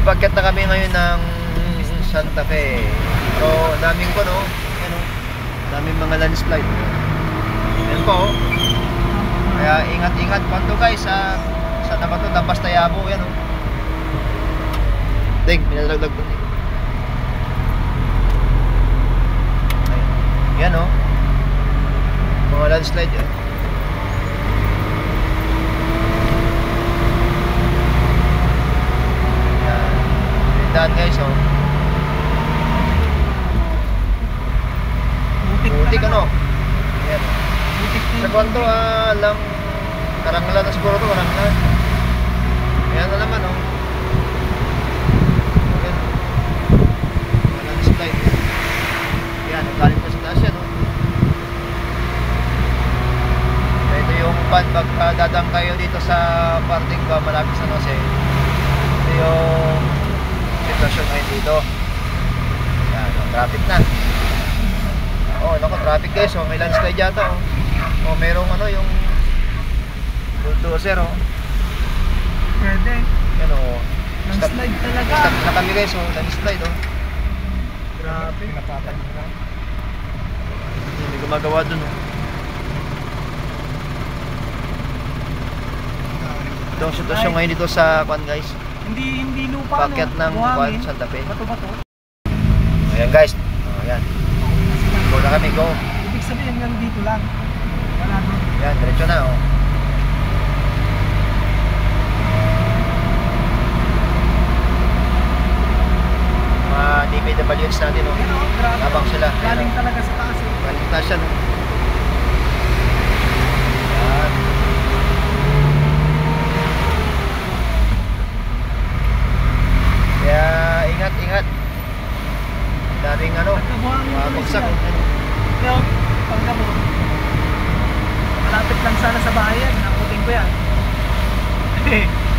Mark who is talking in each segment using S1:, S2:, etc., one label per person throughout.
S1: pagkat na kami ngayon ng Santa Fe. So, daming ko, no? Yan, no? Daming mga landslide. Yan po, oh. Kaya ingat-ingat pa to guys, sa na ba to? Dampas Tayabo, yan, oh. Ding, minalaglag to. Yan, oh. Mga landslide yan. Daan guys, oh. Butik ano? Ayan. Sa kwanto, lang Karanglan na siguro to, Karanglan. Ayan na naman, oh. Ayan. Ayan, slide. Ayan, galing pa sa taas yan, oh. Ito yung pag dadang kayo dito sa parting ba, malapit sa Jose. Ito yung sitwasyon ngayon dito. Ayan, traffic na. Oh, naku, traffic guys. Oh, may landslide yata, oh. Oh, merong ano, yung bulldozer, oh.
S2: Pwede.
S1: Yan, oh.
S2: Landslide talaga.
S1: Stop na kami guys, oh. Landslide, oh.
S2: Grabe.
S1: Napapagod na. May gumagawa dun, oh. Ito ang sitwasyon ngayon dito sa kwan guys.
S2: Hindi lupa,
S1: paket ng kwan, Santa Fe.
S2: Bato-bato.
S1: Ayan guys. Oh, ayan. Go na kami, go.
S2: Ibig sabihin yung dito lang. Wala doon.
S1: Ayan, diretso na, oh. Mga DPWH natin, oh.
S2: Pero, grabe.
S1: Habang sila.
S2: Galing talaga sa taas, eh.
S1: Galing taas yan, oh. Ayan. Kaya, ingat. Daming ano, mabagsak.
S2: Pero, pagka mo, malapit lang sana sa bayan, nakutin ko yan.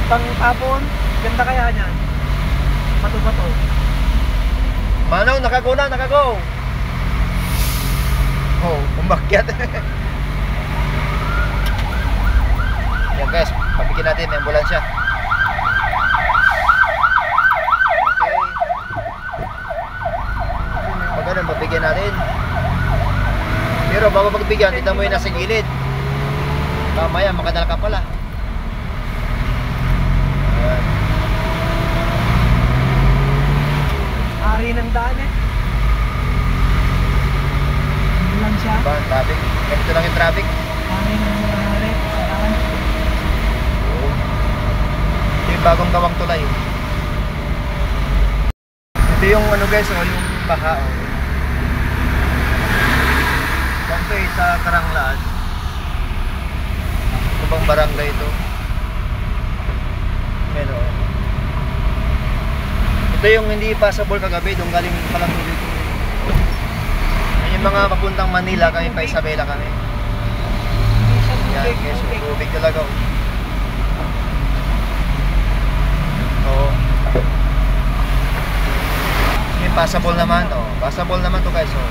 S2: Pang tapon, ganda kaya niyan. Bato-bato.
S1: Manong, nakago. Oh, umakyat. Yan guys, pabikin natin, may ambulansya. Ganun, pagbigyan natin. Pero bago pagbigyan, tignan mo yung nasa gilid. Mamaya, makadala ka pala. Ayan.
S2: Ari ng daan, eh. Ano lang siya?
S1: Diba, traffic. Ganito lang yung traffic.
S2: Ari ng hari sa daan.
S1: Oo. Ito yung bagong gawang tulay. Ito yung ano guys, oh, yung baha, oh. Ito sa Karanglan. Ito bang barangay ito? Ayan, oh. Ito yung hindi passable kagabi, doon galing palang tubig. Yan yung mga papuntang Manila, kami pa Isabela kami.
S2: Hindi siya
S1: Yan guys, tubig talaga, oh. Oo. Yung passable naman, oh. Passable naman to guys, oh.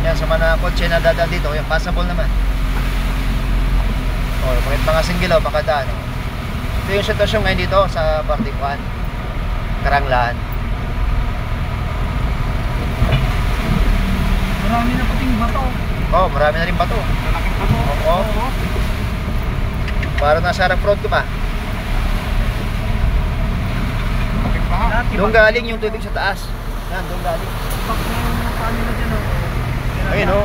S1: Yan, sa mga kotse na dadaan dito, yan, passable naman. Oh, mga singgil, oh, makadaan, oh. Ito yung sitwasyon ngayon dito sa Parting 1, Karanglan.
S2: Marami na pating bato.
S1: Oh, marami na rin bato.
S2: Malaking bato.
S1: Oo. Para nasa harap road ko pa. Doon galing yung tubig sa taas. Yan, doon galing.
S2: Bak na yung paano na dyan, oh.
S1: Ayun, oh.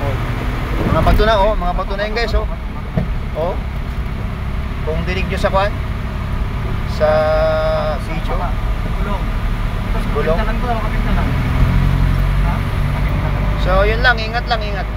S1: Oh. Mga bato na, oh. Mga bato na yun, guys, oh. Oh. Kung dinig nyo sa kwan, sa sitio.
S2: Gulong.
S1: Gulong.
S2: Kapit na lang to, kapit na lang. Ha?
S1: So, yun lang. Ingat lang, ingat.